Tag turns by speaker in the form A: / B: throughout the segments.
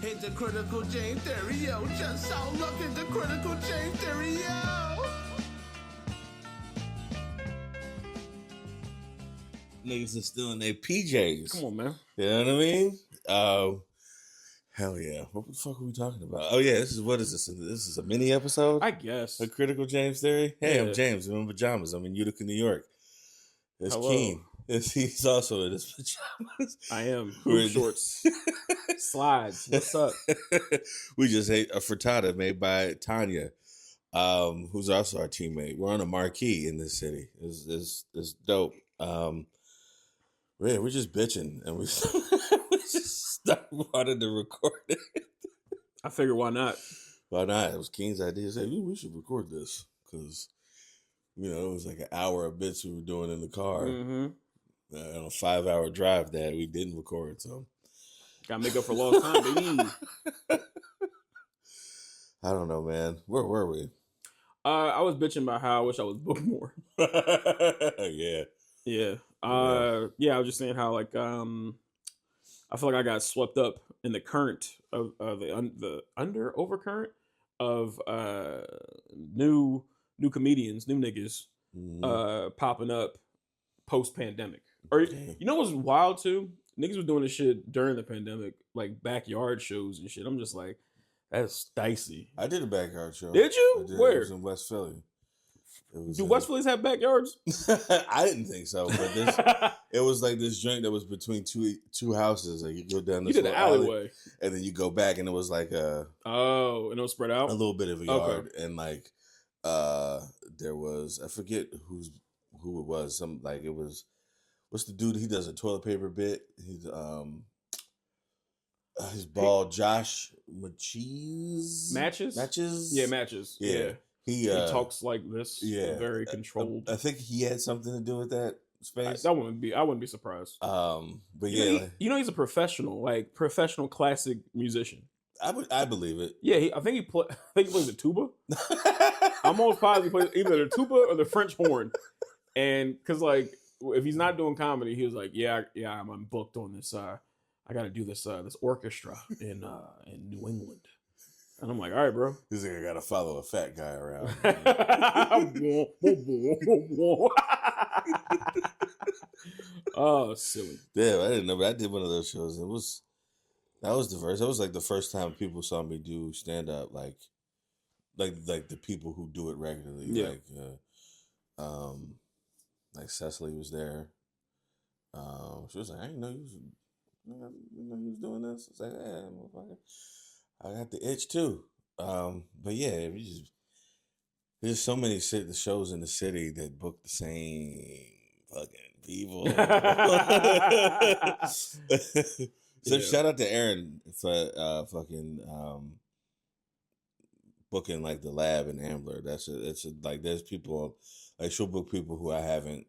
A: Hit the critical James theory, yo. Just so look at the critical James theory, yo.
B: Niggas are still in their PJs.
C: Come on, man.
B: You know what I mean? Hell yeah. What the fuck are we talking about? Oh yeah, what is this? This is a mini episode?
C: I guess.
B: A critical James theory? Hey,
C: Yeah.
B: I'm James. I'm in pajamas. I'm in Utica, New York. It's
C: Hello.
B: Keen. He's also in his pajamas.
C: I am. Hoop shorts. Slides. What's up?
B: We just ate a frittata made by Tanya, who's also our teammate. We're on a marquee in this city. It's dope. We're just bitching, and we just wanted to record it.
C: I figured, why not?
B: Why not? It was Keen's idea. He said, we should record this because, it was like an hour of bits we were doing in the car on a 5-hour drive that we didn't record. So,
C: gotta make up for lost time, baby.
B: I don't know, man. Where were we?
C: I was bitching about how I wish I was booked more.
B: Yeah.
C: Yeah. I was just saying how I feel like I got swept up in the current of the overcurrent of new comedians, new niggas popping up post pandemic. Or you know what's wild too? Niggas was doing this shit during the pandemic, like backyard shows and shit. I'm just like, that's dicey.
B: I did a backyard show.
C: Did you?
B: I did.
C: Where?
B: It was in West Philly.
C: Do West Phillies have backyards?
B: I didn't think so, but it was like this joint that was between two houses. Like you go down this
C: little alleyway,
B: and then you go back, and it was like
C: and it was spread out
B: a little bit of a yard, and like there was, I forget who it was. Some like it was, what's the dude? He does a toilet paper bit. He's his bald Josh Matches.
C: Yeah, Matches. Yeah. He talks like this. Yeah, very controlled.
B: I think he had something to do with that space.
C: I wouldn't be surprised.
B: But yeah,
C: he's a professional classic musician.
B: I believe it.
C: Yeah, I think he plays the tuba. I'm almost positive he plays either the tuba or the French horn. And because if he's not doing comedy, he was like, yeah, I'm booked on this. I got to do this orchestra in New England. And I'm like, all right, bro.
B: He's like, I gotta follow a fat guy around.
C: Oh, silly.
B: Yeah, I didn't know, but I did one of those shows. That was diverse. That was like the first time people saw me do stand up, like the people who do it regularly.
C: Yeah.
B: Like Cecily was there. She was like, I didn't know you was doing this. I was like, yeah, motherfucker. I got the itch too. But yeah, there's so many shows in the city that book the same fucking people. So shout out to Erin for fucking booking like the Lab and Ambler. Like there's people like she'll book people who I haven't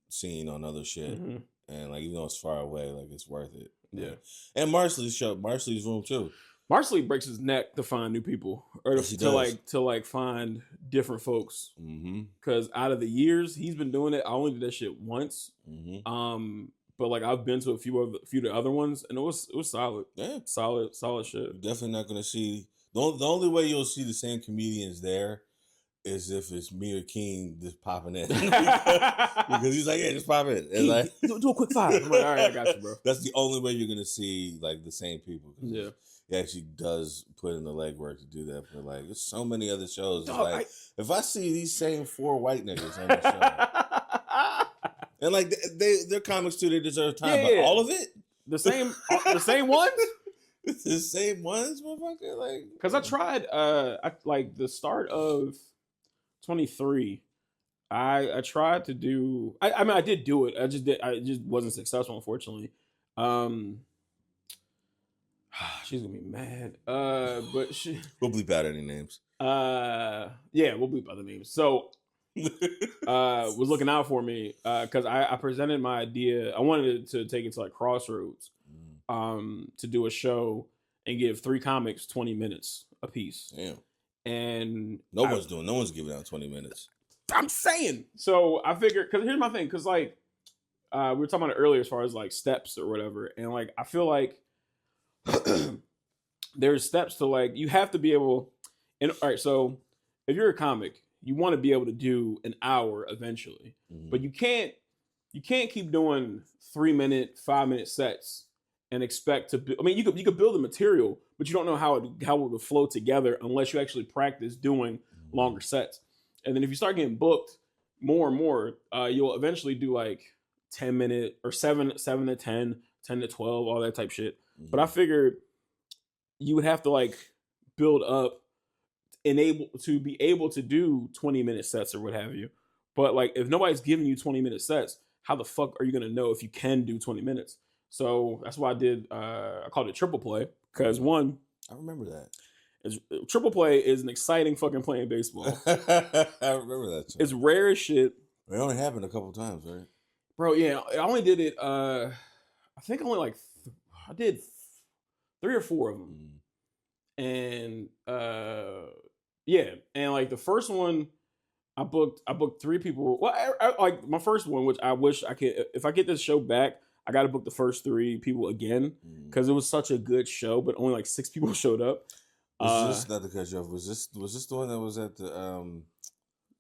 B: seen on other shit, and like even though it's far away, like it's worth it.
C: Yeah,
B: and Marcel's room too.
C: Marcelly breaks his neck to find new people, or to find different folks. Because out of the years he's been doing it, I only did that shit once. But like I've been to a few of the other ones, and it was solid. Yeah, solid shit.
B: You're definitely not gonna see the only way you'll see the same comedians there is if it's me or King just popping in because he's like, yeah, just pop in and like
C: do a quick 5. I'm like, all right, I got you, bro.
B: That's the only way you're gonna see like the same people.
C: Yeah.
B: He actually does put in the legwork to do that. But like, there's so many other shows. Like, if I see these same 4 white niggas on the show, and like they're comics too, they deserve time. But all of it,
C: the same ones,
B: the same ones, motherfucker. Like,
C: because I tried, like the start of 23. I tried to do. I mean, I did do it. I just wasn't successful, unfortunately. She's gonna be mad. But
B: we'll bleep out any names.
C: Yeah, we'll bleep out the names. So, was looking out for me because I presented my idea. I wanted to take it to like Crossroads, to do a show and give 3 comics 20 minutes a piece.
B: Damn.
C: And
B: no one's giving out 20 minutes.
C: I'm saying. So I figured, because here's my thing, because like we were talking about it earlier as far as like steps or whatever, and like I feel like there's steps to like you have to be able. And all right, so if you're a comic, you want to be able to do an hour eventually, but you can't keep doing 3-minute, 5-minute sets and expect to. I mean, you could build the material, but you don't know how it would flow together unless you actually practice doing longer sets. And then if you start getting booked more and more, you'll eventually do like 10-minute or 7 to 10, 10 to 12, all that type shit. But I figured you would have to like build up and be able to do 20-minute sets or what have you. But like if nobody's giving you 20-minute sets, how the fuck are you gonna know if you can do 20 minutes? So that's why I did. I called it triple play because one,
B: I remember that.
C: Triple play is an exciting fucking play in baseball.
B: I remember that.
C: It's rare as shit.
B: It only happened a couple times, right?
C: Bro, yeah, I only did it. I think only like I did 3 or 4 of them, and yeah, and like the first one, I booked 3 people. Well, I like my first one, which I wish I could. If I get this show back, I got to book the first 3 people again because it was such a good show, but only like 6 people showed up.
B: Was this not to cut you off? Was this the one that was at the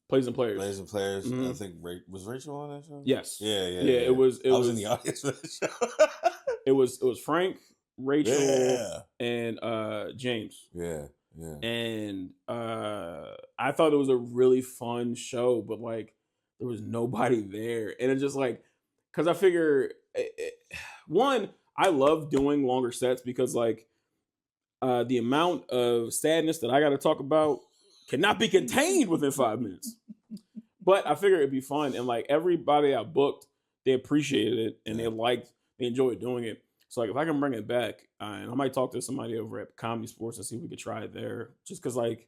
C: Plays and Players?
B: Plays and Players. I think was Rachel on that show?
C: Yes.
B: Yeah.
C: It was.
B: I was in the audience for that show.
C: It was Frank, Rachel, and James.
B: Yeah.
C: And I thought it was a really fun show, but like there was nobody there, and it just like because I figure one, I love doing longer sets because like the amount of sadness that I got to talk about cannot be contained within 5 minutes. But I figured it'd be fun, and like everybody I booked, they appreciated it and they enjoyed doing it. So like if I can bring it back, and I might talk to somebody over at Comedy Sports and see if we could try it there. Just because like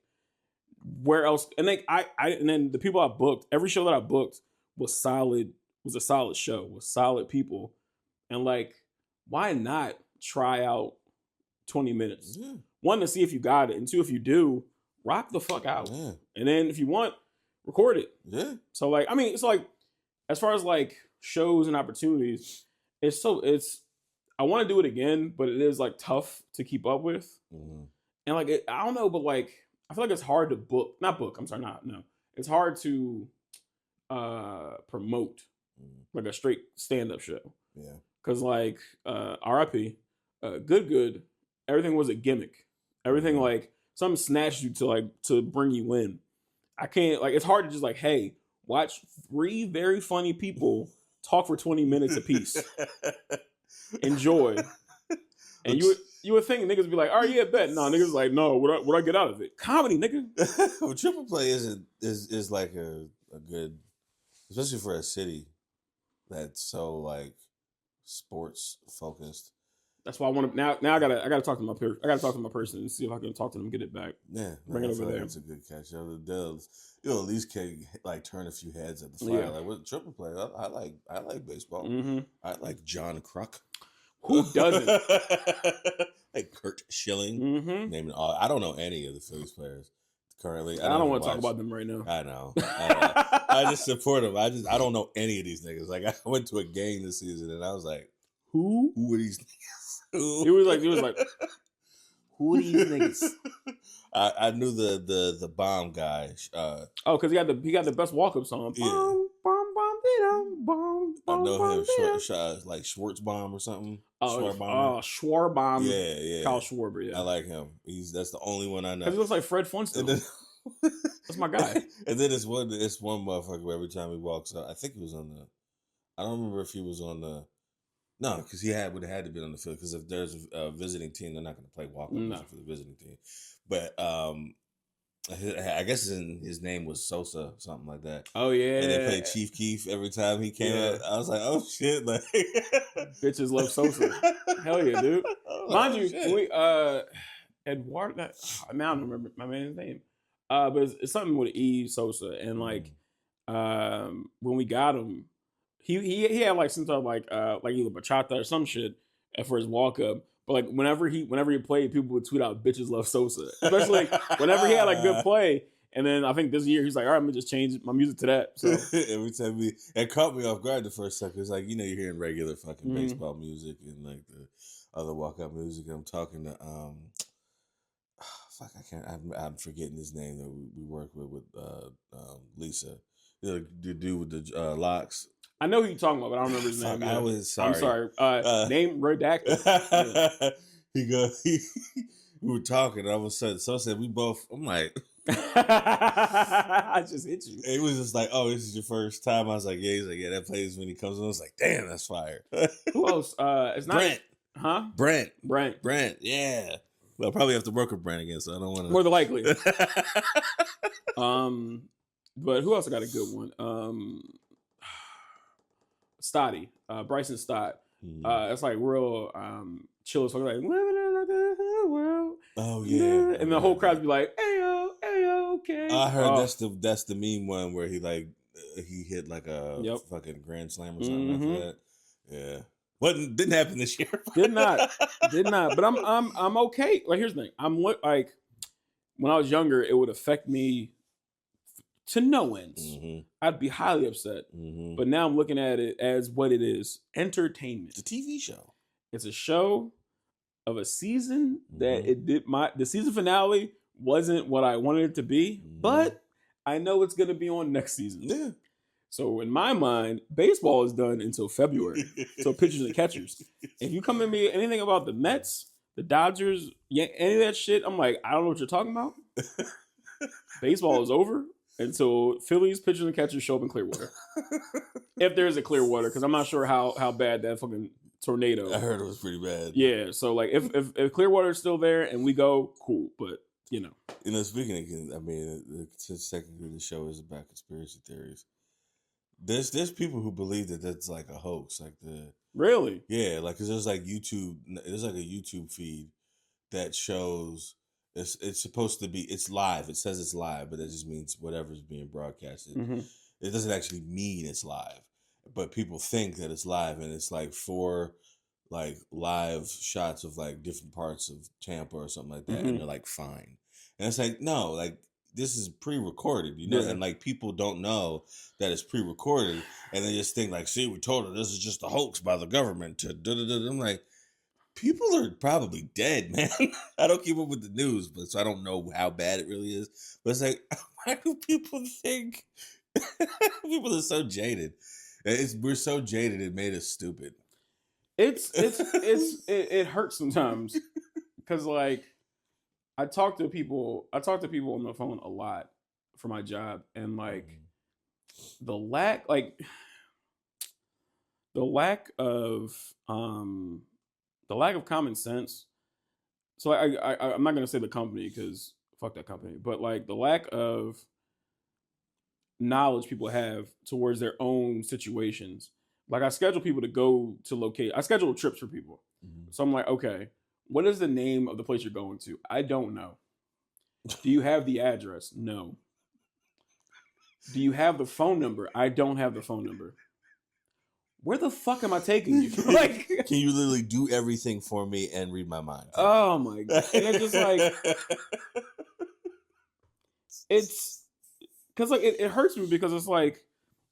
C: where else? And like and then the people I booked, every show that I booked was solid. Was a solid show with solid people, and like why not try out 20 minutes? Yeah. 1, to see if you got it, and 2, if you do, rock the fuck out. Yeah. And then if you want, record it. Yeah. So like I mean, it's like as far as like shows and opportunities, it's. I want to do it again, but it is like tough to keep up with. And like, I don't know, but like, I feel like it's hard to it's hard to promote like a straight stand-up show. Yeah. Cause like, RIP, good, everything was a gimmick. Everything like something snatched you to bring you in. I can't like, it's hard to just like, hey, watch 3 very funny people talk for 20 minutes apiece. Enjoy, and you would think niggas be like, "Oh yeah, bet." No, niggas like, "No, what I get out of it? Comedy, nigga."
B: Well, triple play is like a good, especially for a city that's so like sports focused.
C: That's why I want to now. I gotta talk to my I gotta talk to my person and see if I can talk to them, get it back.
B: Yeah,
C: bring it over there.
B: That's a good catch. You'll at least can like turn a few heads at the fire. Yeah. Like with triple play, I like baseball. I like John Kruk.
C: Who doesn't?
B: Like Kurt Schilling. Naming all. I don't know any of the Phillies players currently.
C: I don't want to talk about them right now.
B: I know. I just support them. I don't know any of these niggas. Like I went to a game this season and I was like, who are these niggas? He was like, who are these niggas? I knew the bomb guy.
C: Because he got the best walk up song.
B: Yeah. I know him, like Schwartzbaum or something.
C: Schwarbaum.
B: Yeah.
C: Kyle Schwarber, yeah.
B: I like him. That's the only one I know.
C: Because he looks like Fred Flintstone. That's my guy.
B: And then it's one motherfucker where every time he walks up, I think he was on the. I don't remember if he was on the. No, because he would have had to be on the field. Because if there's a visiting team, they're not going to play walk-up for the visiting team. But I guess his name was Sosa, something like that.
C: Oh yeah,
B: and they played Chief Keef every time he came out. I was like, oh shit, like
C: bitches love Sosa. Hell yeah, dude. Mind you, we Eduardo. I don't remember my man's name. But it's something with E Sosa, and like when we got him, he had like some type of like either bachata or some shit for his walk up. But like whenever he played, people would tweet out "bitches love Sosa," especially like, whenever he had like good play. And then I think this year he's like, all right, I'm gonna just change my music to that. So
B: every time it caught me off guard the first second. It's like, you're hearing regular fucking baseball music and like the other walk up music. I'm talking to fuck, I can't. I'm forgetting his name that we work with Lisa, the dude with the locks.
C: I know who you're talking about, but I don't remember his
B: Fuck,
C: name.
B: I
C: Yeah.
B: was sorry.
C: I'm sorry. Name redacted. Yeah.
B: He goes. We were talking, and all of a sudden, so said we both. I'm like,
C: I just hit you.
B: it was just like, oh, this is your first time. I was like, yeah. He's like, yeah, that plays when he comes in. I was like, damn, that's fire.
C: Who else? It's not
B: Brent.
C: Huh?
B: Brent. Yeah. Well, I'll probably have to work with Brent again, so I don't want to.
C: More than likely. But who else got a good one? Stotty, Bryson Stott. It's like real chill. So like living in the world.
B: Oh yeah.
C: And the whole crowd be like, "Ayo, ayo, okay."
B: I heard that's the meme one where he like he hit like a fucking grand slam or something after that. Yeah. Didn't happen this year.
C: Did not. But I'm okay. Like here's the thing. I'm like when I was younger, it would affect me to no ends.
B: Mm-hmm.
C: I'd be highly upset.
B: Mm-hmm.
C: But now I'm looking at it as what it is: entertainment.
B: It's a TV show.
C: It's a show of a season that the season finale wasn't what I wanted it to be, but I know it's gonna be on next season.
B: Yeah.
C: So in my mind, baseball is done until February. So pitchers and catchers. If you come at me anything about the Mets, the Dodgers, any of that shit, I'm like, I don't know what you're talking about. Baseball is over until Phillies pitchers and catchers show up in Clearwater. If there is a Clearwater, because I'm not sure how bad that fucking tornado.
B: I heard it was pretty bad.
C: Yeah, so like if Clearwater is still there and we go, cool. But
B: speaking again, I mean, since technically the show is about conspiracy theories, there's people who believe that that's like a hoax, like
C: really,
B: yeah, like because there's like a YouTube feed that shows it's supposed to be it's live. It says it's live, but that just means whatever's being broadcasted.
C: Mm-hmm.
B: It doesn't actually mean it's live, but people think that it's live, and it's like 4 like live shots of like different parts of Tampa or something like that, and they're like fine, and it's like no, like this is pre-recorded, and like people don't know that it's pre-recorded, and they just think like, see, we told her this is just a hoax by the government. I'm like, people are probably dead, man. I don't keep up with the news, but so I don't know how bad it really is. But it's like, why do people think? People are so jaded. We're so jaded. It made us stupid.
C: It hurts sometimes because like I talk to people on the phone a lot for my job, and like the lack of common sense. So I'm not gonna say the company because fuck that company, but like the lack of knowledge people have towards their own situations. Like I schedule people to go to I schedule trips for people. So I'm like, okay, what is the name of the place you're going to? I don't know. Do you have the address? No. Do you have the phone number? I don't have the phone number. Where the fuck am I taking you? Like,
B: can you literally do everything for me and read my mind?
C: Oh my God. And it's just like, it's because like it hurts me because it's like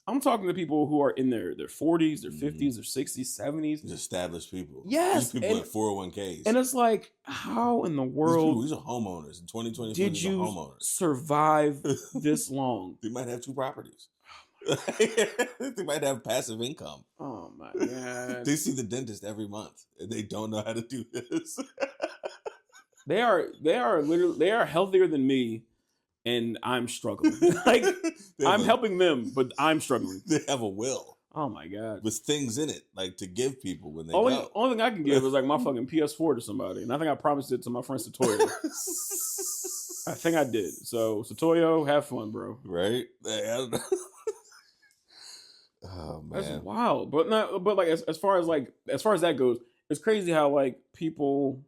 C: I'm talking to people who are in their 40s, their 50s, their 60s, 70s.
B: Established people.
C: Yes.
B: These people with 401ks.
C: And it's like, how in the world
B: these are homeowners in 2020.
C: Did you survive this long?
B: They might have 2 properties. They might have passive income.
C: Oh my God.
B: They see the dentist every month and they don't know how to do this.
C: They are healthier than me. And I'm struggling. Like I'm helping them, but I'm struggling.
B: They have a will.
C: Oh my God.
B: With things in it, like to give people when they
C: only thing I can give is like my fucking PS4 to somebody. And I think I promised it to my friend Satoyo. I think I did. So Satoyo, have fun, bro.
B: Right? I don't know. Oh man.
C: That's wild. But like as far as that goes, it's crazy how like people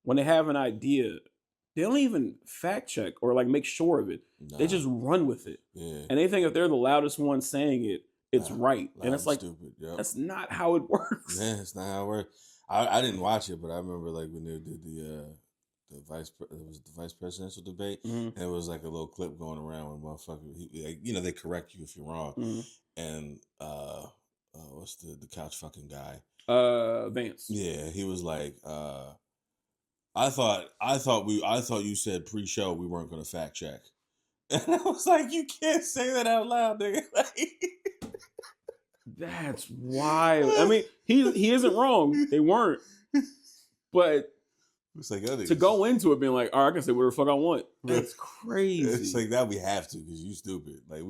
C: when they have an idea, they don't even fact check or like make sure of it. Nah. They just run with it. Yeah. And they think if they're the loudest one saying it, it's right. And it's like, stupid. Yep. That's not how it works.
B: Yeah, it's not how it works. I didn't watch it, but I remember like when they did the vice presidential debate, and it was like a little clip going around with motherfucker. They correct you if you're wrong. And what's the couch fucking guy?
C: Vance.
B: Yeah, he was like, I thought you said pre-show we weren't going to fact check, and I was like, you can't say that out loud, nigga.
C: That's wild. I mean, he isn't wrong. They weren't, but
B: it's like
C: to go into it being like, all right, I can say whatever the fuck I want. That's crazy.
B: It's like that we have to because you stupid. Like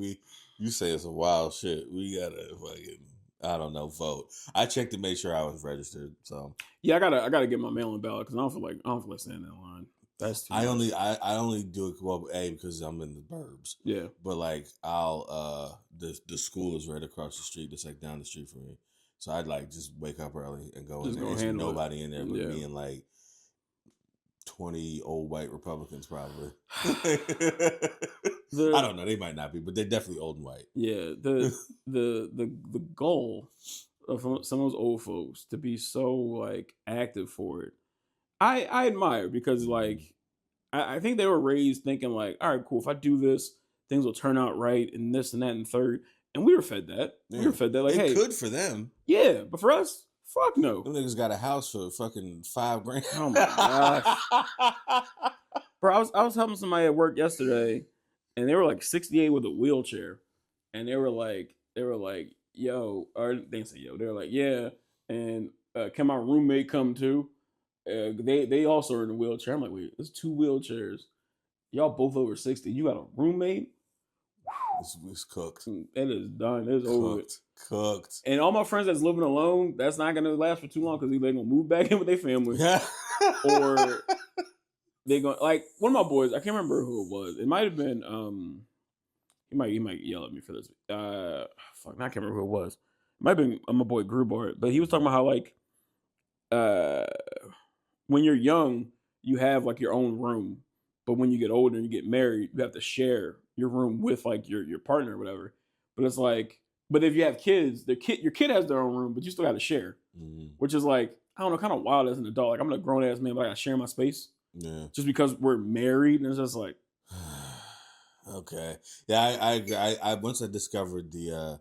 B: you say it's a wild shit. We gotta fucking, I don't know, vote. I checked to make sure I was registered. So
C: yeah, I gotta get my mail-in ballot because I don't feel like standing in line. That's too much.
B: I only do it because I'm in the burbs.
C: Yeah,
B: but like I'll the school is right across the street. It's like down the street from me. So I'd like just wake up early and go
C: just
B: in there.
C: go
B: There's
C: handle
B: nobody in there but
C: Yeah.
B: me and like 20 old white Republicans probably. I don't know. They might not be, but they're definitely old and white.
C: Yeah, the goal of some of those old folks to be so like active for it, I admire because like I think they were raised thinking like, all right, cool. If I do this, things will turn out right, and this and that and third. And we were fed that. Yeah. We were fed that. Like, hey,
B: good for them.
C: Yeah, but for us, fuck no.
B: Them niggas got a house for fucking $5,000.
C: Oh my gosh, bro! I was helping somebody at work yesterday, and they were like 68 with a wheelchair, and they were like, yo, or they didn't say yo. They were like, yeah, and can my roommate come too? They also are in a wheelchair. I'm like, wait, there's 2 wheelchairs. Y'all both over 60. You got a roommate?
B: It's cooked.
C: It is done. It's over.
B: Cooked.
C: And all my friends that's living alone, that's not gonna last for too long because they're gonna move back in with their family, or they going like one of my boys. I can't remember who it was. It might have been he might yell at me for this. Fuck, I can't remember who it was. It might have been my boy Grubart, but he was talking about how like when you're young, you have like your own room, but when you get older and you get married, you have to share your room with like your partner or whatever. But it's like, but if you have kids, your kid has their own room, but you still got to share, which is like, I don't know, kind of wild as an adult. Like I'm a grown ass man, but I got to share my space.
B: Yeah. Just
C: because we're married, and it's just like,
B: okay, yeah. I once I discovered the,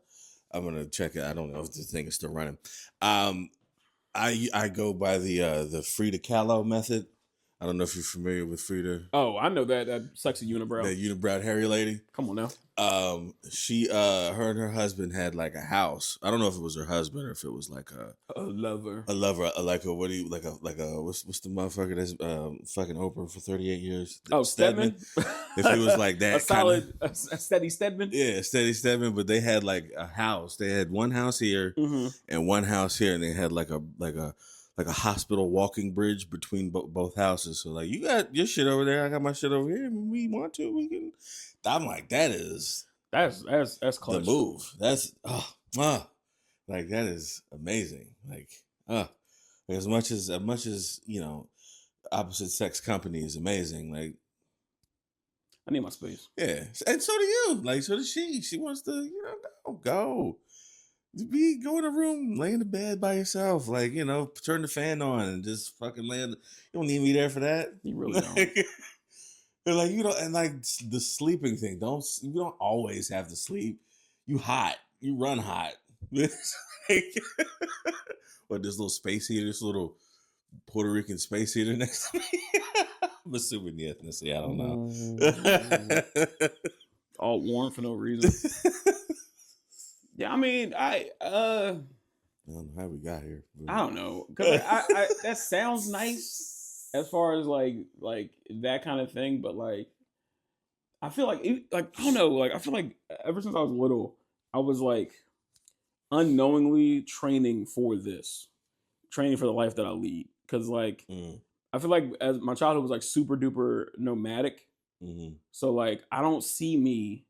B: I'm gonna check it. I don't know if the thing is still running. I go by the Frida Kahlo method. I don't know if you're familiar with Frida.
C: Oh, I know that sexy unibrow.
B: That unibrow hairy lady.
C: Come on now.
B: She her and her husband had like a house. I don't know if it was her husband or if it was like
C: a lover.
B: Like a what's the motherfucker that's fucking Oprah for 38 years?
C: Oh, Stedman.
B: If he was like that,
C: a steady Stedman.
B: Yeah, steady Stedman. But they had like a house. They had one house here and one house here, and they had like a hospital walking bridge between both houses. So like, you got your shit over there, I got my shit over here. And we want to, we can. I'm like, that's
C: clutch.
B: The move. That's like that is amazing. Like as much as you know, opposite sex company is amazing. Like
C: I need my space.
B: Yeah, and so do you. Like so does she. She wants to go. Go in a room, lay in the bed by yourself, like turn the fan on and just fucking lay. You don't need me there for that. You really don't. Like and like the sleeping thing. You don't always have to sleep. You hot. You run hot. What this little space heater, this little Puerto Rican space heater next to me. I'm assuming the ethnicity. I don't know.
C: All warm for no reason. Yeah, I mean, I don't
B: know how we got here.
C: I don't know, because I that sounds nice as far as like that kind of thing, but like I feel like I don't know, like I feel like ever since I was little, I was like unknowingly training for the life that I lead, because like I feel like as my childhood was like super duper nomadic, so like I don't see me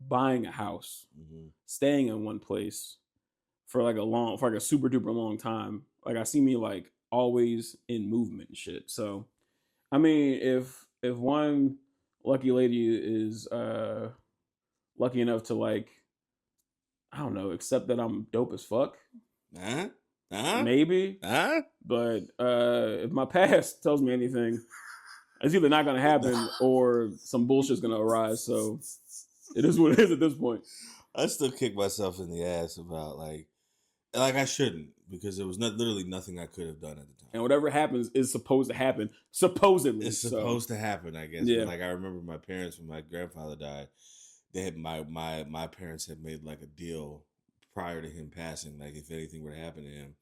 C: buying a house, staying in one place for like a super duper long time. Like I see me like always in movement and shit. So I mean, if one lucky lady is lucky enough to like, I don't know, accept that I'm dope as fuck, maybe. But if my past tells me anything, it's either not gonna happen or some bullshit's gonna arise. So it is what it is at this point.
B: I still kick myself in the ass about like like I shouldn't, because there was literally nothing I could have done at the time.
C: And whatever happens is supposed to happen. Supposedly,
B: it's supposed to happen, I guess.
C: Yeah.
B: But like I remember my parents, when my grandfather died, they had my parents had made like a deal prior to him passing. Like if anything were to happen to him,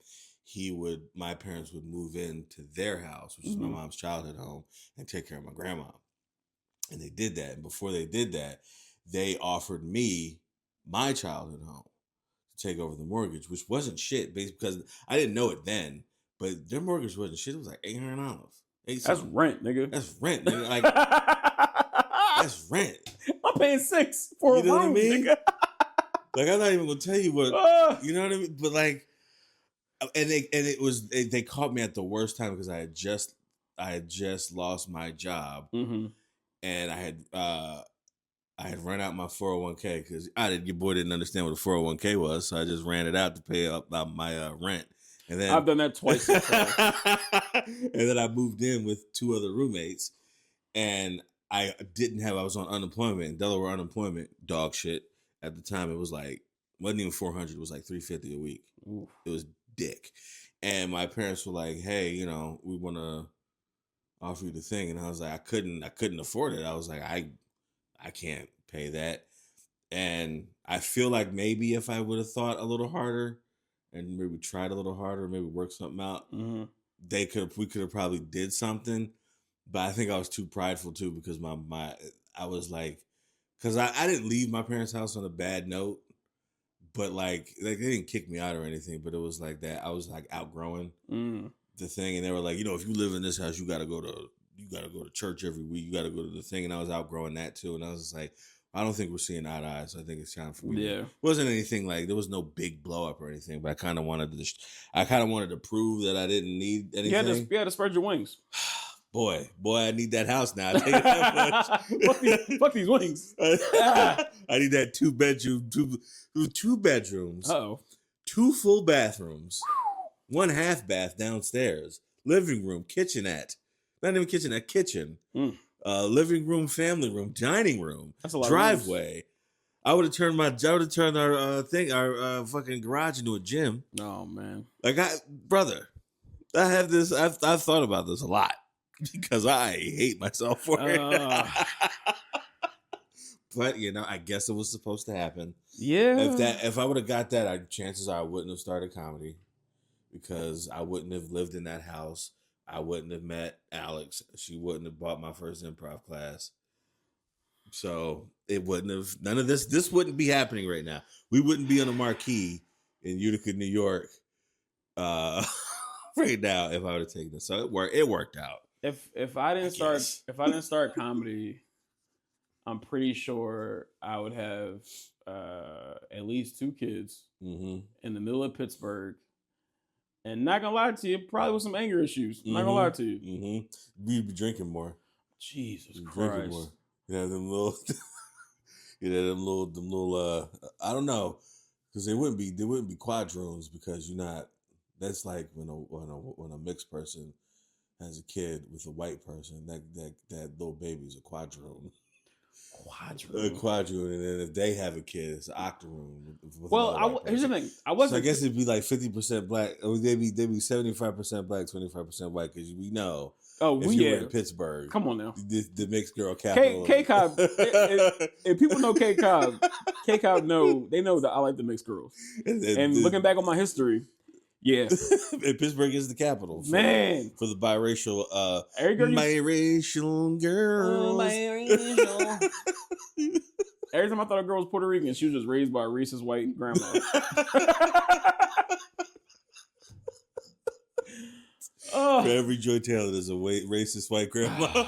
B: my parents would move into their house, which is my mom's childhood home, and take care of my grandma. And they did that. And before they did that, they offered me my childhood home to take over the mortgage, which wasn't shit, because I didn't know it then. But their mortgage wasn't shit. It was like $800.
C: That's rent, nigga.
B: That's rent, nigga. Like that's rent.
C: I'm paying $6 for a room, what I mean? Nigga.
B: Like I'm not even gonna tell you what you know what I mean. But like, they caught me at the worst time because I had just lost my job, and I had run out my 401k because your boy didn't understand what a 401k was, so I just ran it out to pay up my rent. And then
C: I've done that twice.
B: And then I moved in with 2 other roommates, and I was on unemployment. Delaware unemployment, dog shit. At the time, it was like, wasn't even 400. It was like $350 a week. Ooh. It was dick. And my parents were like, hey, you know, we want to offer you the thing. And I was like, I couldn't afford it. I was like, I can't pay that. And I feel like maybe if I would have thought a little harder and maybe tried a little harder, maybe worked something out, we could have probably did something. But I think I was too prideful too, because I was like, because I didn't leave my parents' house on a bad note, but like they didn't kick me out or anything, but it was like that. I was like outgrowing the thing, and they were like, you know, if you live in this house, you gotta go to church every week. You gotta go to the thing, and I was outgrowing that too. And I was just like, I don't think we're seeing eye to eye, so I think it's time for me. Yeah, it wasn't anything like, there was no big blow up or anything, but I kind of wanted to prove that I didn't need anything.
C: You had to spread your wings.
B: Boy, I need that house now. I tell you that
C: much. fuck these wings.
B: I need that 2 bedrooms.
C: Uh-oh.
B: 2 full bathrooms, 1 half bath downstairs, living room, kitchenette, not even kitchenette, kitchen, living room, family room, dining room,
C: that's a lot
B: driveway. I would have turned our fucking garage into a gym.
C: Oh man,
B: like I have this. I've thought about this a lot, because I hate myself for it. But you know, I guess it was supposed to happen.
C: Yeah.
B: If I would have got that, chances are I wouldn't have started comedy, because I wouldn't have lived in that house. I wouldn't have met Alex. She wouldn't have bought my first improv class. So it wouldn't have, none of this wouldn't be happening right now. We wouldn't be on a marquee in Utica, New York, right now if I would have taken this. So it worked out.
C: If I didn't start comedy, I'm pretty sure I would have at least 2 kids in the middle of Pittsburgh. And not gonna lie to you, probably with some anger issues. Not gonna lie to you.
B: We'd be drinking more.
C: Jesus Christ. More.
B: You know, them little I don't know, because they wouldn't be quadroons, because that's like when a mixed person has a kid with a white person, that little baby's a quadroon. A quadroon, and then if they have a kid, it's an octoroon.
C: Well, here's the thing. I
B: guess it'd be like 50% black. Or they'd be 75% black, 25% white, because we know.
C: Oh,
B: if you're in Pittsburgh,
C: come on now.
B: The mixed girl capital.
C: K-Cobb. if people know K-Cobb know that I like the mixed girls. And looking back on my history, yeah,
B: and Pittsburgh is the capital for the biracial biracial girls.
C: Biracial. Every time I thought a girl was Puerto Rican, she was just raised by a racist white grandma.
B: For every Joy Taylor, there's a racist white grandma.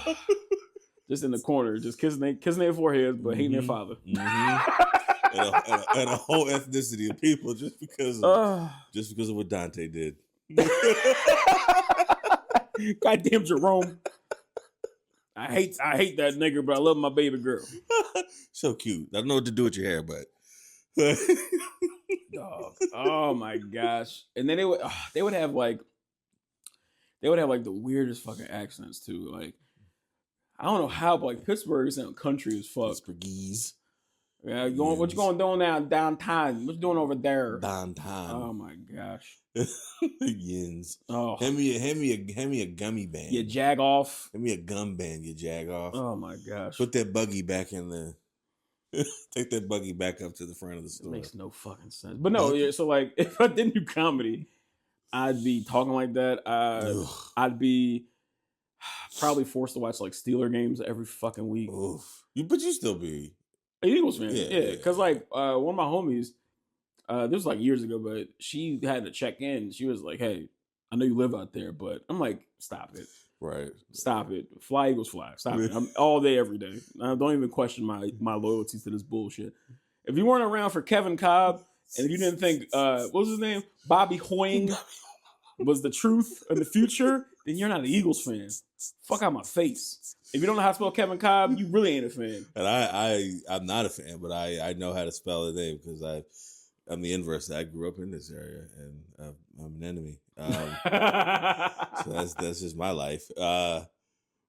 C: Just in the corner, just kissing their foreheads, but hating their father.
B: And a whole ethnicity of people just because of what Dante did.
C: Goddamn Jerome. I hate that nigga, but I love my baby girl.
B: So cute. I don't know what to do with your hair, but
C: dog. Oh my gosh. And then they would have like the weirdest fucking accents too. Like, I don't know how, but like Pittsburgh sound country as fuck.
B: Pittsburghese.
C: Yeah, what you going doing now downtown? What you doing over there?
B: Downtown.
C: Oh my gosh.
B: Yins.
C: Oh.
B: Hand me a gummy band.
C: You jag off.
B: Hand me a gum band, you jag off.
C: Oh my gosh.
B: Put that buggy back in the take that buggy back up to the front of the store.
C: It makes no fucking sense. But no, yeah, so like if I didn't do comedy, I'd be talking like that. I'd be probably forced to watch like Steeler games every fucking week.
B: But you still be
C: an Eagles fan. Yeah. Because like one of my homies, this was like years ago, but she had to check in. She was like, "Hey, I know you live out there," but I'm like, "Stop it,
B: right?
C: Stop it. Fly Eagles fly. Stop it. I'm all day, every day. I don't even question my loyalties to this bullshit. If you weren't around for Kevin Cobb, and if you didn't think what was his name, Bobby Hoying was the truth in the future, then you're not an Eagles fan. Fuck out my face. If you don't know how to spell Kevin Cobb, you really ain't a fan.
B: And I'm not a fan, but I know how to spell the name because I'm the inverse. I grew up in this area, and I'm an enemy. So that's just my life.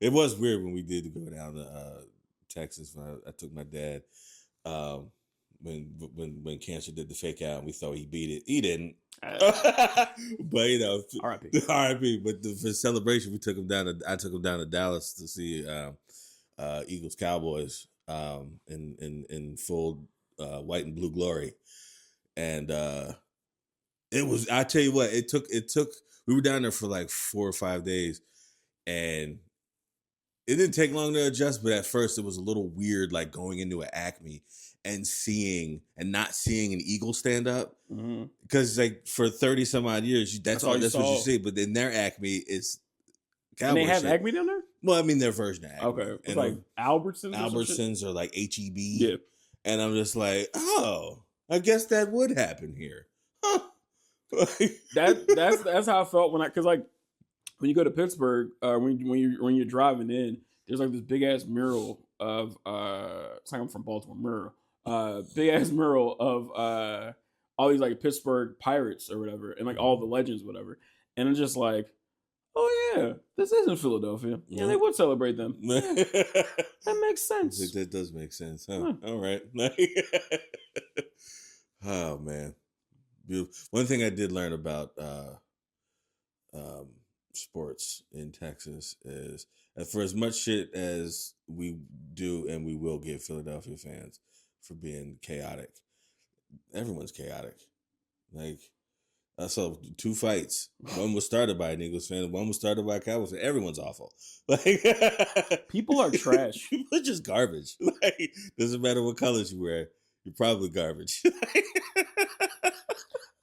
B: It was weird when we did go down to Texas. When I took my dad. When Cancer did the fake out, and we thought he beat it. He didn't. But you know, R.I.P. But for celebration, I took him down to Dallas to see Eagles Cowboys in full white and blue glory, and it was. I tell you what, it took. We were down there for like 4 or 5 days, and it didn't take long to adjust. But at first, it was a little weird, like going into an Acme and not seeing an Eagle stand up, because like for 30 some odd years, that's what you see. But in their Acme, it's Cowboy
C: and they have
B: shit.
C: Acme down there.
B: Well, I mean their version of Acme.
C: Okay, it's
B: and
C: like
B: Albertsons or like HEB.
C: Yeah,
B: and I'm just like, oh, I guess that would happen here. Huh.
C: that's how I felt because like when you go to Pittsburgh, when you're driving in, there's like this big ass mural of it's like I'm from Baltimore, mural. Big ass mural of all these like Pittsburgh Pirates or whatever, and like all the legends, whatever. And I'm just like, oh yeah, this isn't Philadelphia. Yeah, they would celebrate them. Yeah, that makes sense.
B: That does make sense, huh? All right. Oh man, beautiful. One thing I did learn about sports in Texas is that for as much shit as we do and we will give Philadelphia fans for being chaotic, everyone's chaotic. Like, I saw 2 fights. One was started by an Eagles fan, one was started by a Cowboys fan. Everyone's awful. Like, people are trash. People are just garbage. Like, doesn't matter what colors you wear, you're probably garbage.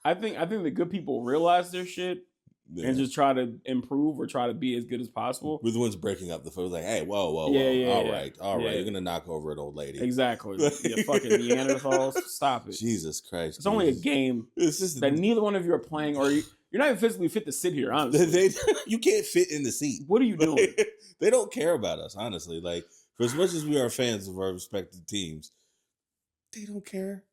C: I think the good people realize their shit. Yeah. And just try to improve or try to be as good as possible.
B: We're the ones breaking up the food. Like, hey, whoa. All right. You're going to knock over an old lady.
C: Exactly. You fucking Neanderthals. Stop it.
B: Jesus Christ.
C: It's only a game that neither one of you are playing, or you're not even physically fit to sit here, honestly.
B: You can't fit in the seat.
C: What are you doing?
B: They don't care about us, honestly. Like, for as much as we are fans of our respective teams, they don't care.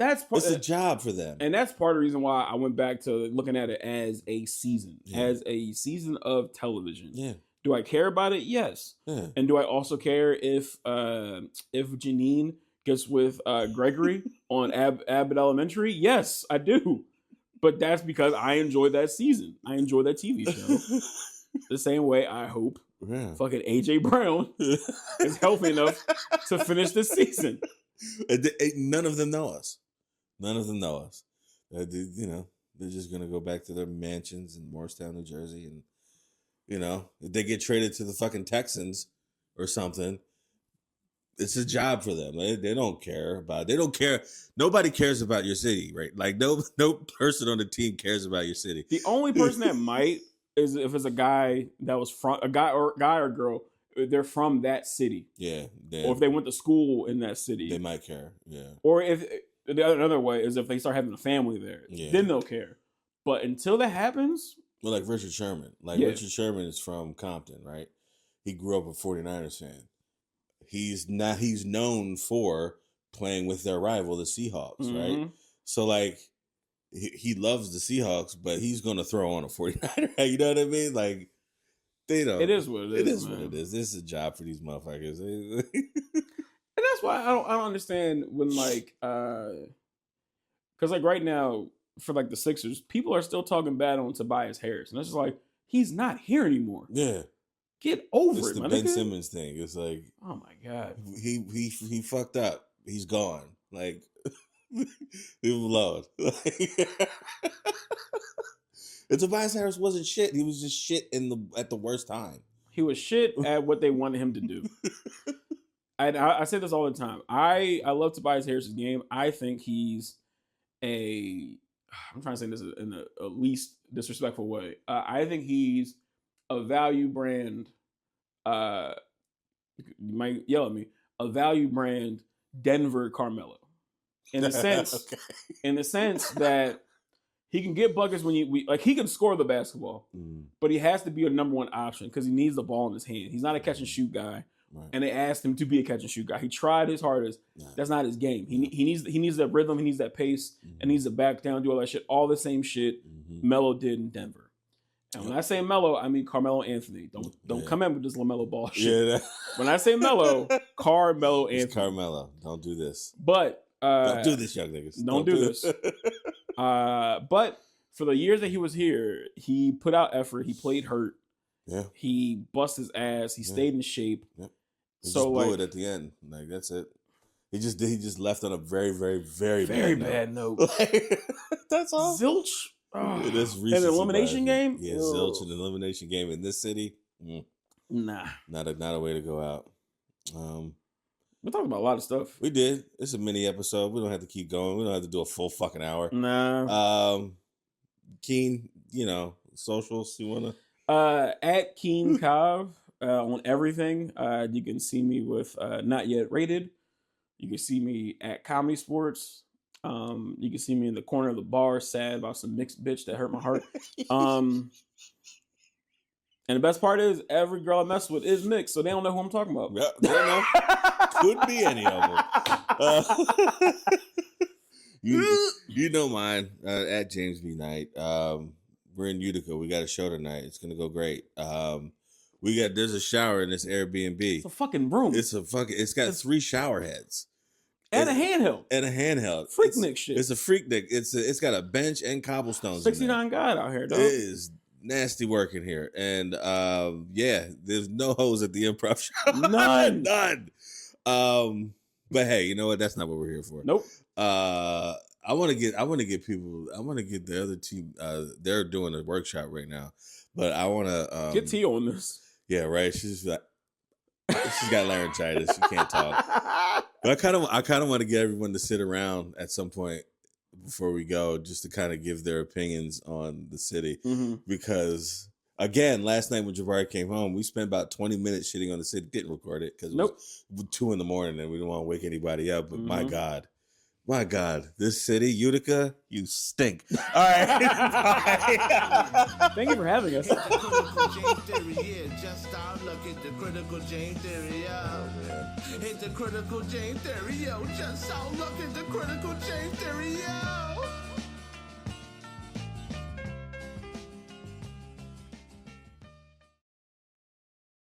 B: It's a job for them.
C: And that's part of the reason why I went back to looking at it as a season, as a season of television.
B: Yeah.
C: Do I care about it? Yes. Yeah. And do I also care if Janine gets with Gregory on Abbott Elementary? Yes, I do. But that's because I enjoyed that season. I enjoyed that TV show. The same way I hope fucking AJ Brown is healthy enough to finish this season.
B: None of them know us. None of them know us. They're just going to go back to their mansions in Morristown, New Jersey. And, if they get traded to the fucking Texans or something, it's a job for them. They don't care about it. They don't care. Nobody cares about your city, right? Like, no person on the team cares about your city.
C: The only person that might is if it's a guy that was from a guy or girl. They're from that city.
B: Yeah.
C: Or if they went to school in that city.
B: They might care. Yeah.
C: Or if another way is if they start having a family there. Yeah. Then they'll care. But until that happens.
B: Well, like Richard Sherman. Richard Sherman is from Compton, right? He grew up a 49ers fan. He's known for playing with their rival, the Seahawks, right? So like he loves the Seahawks, but he's gonna throw on a 49er. You know what I mean? Like, they don't.
C: It is what it is.
B: It is what it is. This is a job for these motherfuckers.
C: And that's that's why I don't understand when like because like right now for like the Sixers, people are still talking bad on Tobias Harris, and it's just like he's not here ananymore.
B: Yeah,
C: get over
B: it's
C: it,
B: the
C: my
B: Ben
C: nigga.
B: Simmons thing. It's like,
C: oh my god,
B: he fucked up. He's gone. Like, leave him alone. And Tobias Harris wasn't shit. He was just shit at the worst time.
C: He was shit at what they wanted him to do. I say this all the time. I love Tobias Harris's game. I think he's I'm trying to say this in the least disrespectful way. I think he's a value brand. You might yell at me. A value brand Denver Carmelo. In the sense,
B: okay.
C: in the sense that he can get buckets when he can score the basketball, but he has to be a number one option because he needs the ball in his hand. He's not a catch and shoot guy, right. And they asked him to be a catch and shoot guy. He tried his hardest. That's not his game. He needs that rhythm. He needs that pace, and needs to back down, do all that shit. All the same shit Melo did in Denver. And when I say Melo, I mean Carmelo Anthony. Don't come in with this LaMelo Ball shit. Yeah, when I say Melo, Carmelo Anthony.
B: It's Carmelo. Don't do this.
C: But
B: don't do this, young niggas.
C: Don't do this. But for the years that he was here, he put out effort. He played hurt.
B: Yeah.
C: He bust his ass. He stayed in shape.
B: Yeah. He just blew it at the end. Like, that's it. He just left on a very, very, very, very
C: bad note.
B: That's all.
C: Zilch.
B: Oh. In
C: an elimination game?
B: Yeah, zilch in an elimination game in this city.
C: Nah.
B: Not a way to go out.
C: We're talking about a lot of stuff.
B: We did. It's a mini episode. We don't have to keep going. We don't have to do a full fucking hour.
C: Nah.
B: Keen, socials you wanna?
C: At Keen Kav on everything. You can see me with Not Yet Rated. You can see me at Comedy Sports. You can see me in the corner of the bar, sad about some mixed bitch that hurt my heart. And the best part is every girl I mess with is mixed, so they don't know who I'm talking about.
B: Yep, they don't know. Could be any of them. You know mine at James B. Knight. We're in Utica. We got a show tonight. It's gonna go great. There's a shower in this Airbnb.
C: It's a fucking room.
B: It's got 3 shower heads.
C: And a handheld. Freaknik shit.
B: It's a Freaknik. It's got a bench and cobblestones.
C: 69 God out here, dog.
B: It is nasty work in here. And there's no hoes at the improv show.
C: None.
B: But hey, you know what? That's not what we're here for.
C: Nope.
B: I want to get the other team. They're doing a workshop right now, but I want to
C: get T on this.
B: Yeah, right. She's got laryngitis. She can't talk. But I kind of want to get everyone to sit around at some point before we go, just to kind of give their opinions on the city. Because again, last night when Jabari came home, we spent about 20 minutes shitting on the city. Didn't record it because it was 2 a.m. and we didn't want to wake anybody up. But my God, this city, Utica, you stink. All right.
C: Thank you for having us.
A: Just start looking the critical Jane theory. Hit the critical Jane theory. Just start looking the critical Jane theory.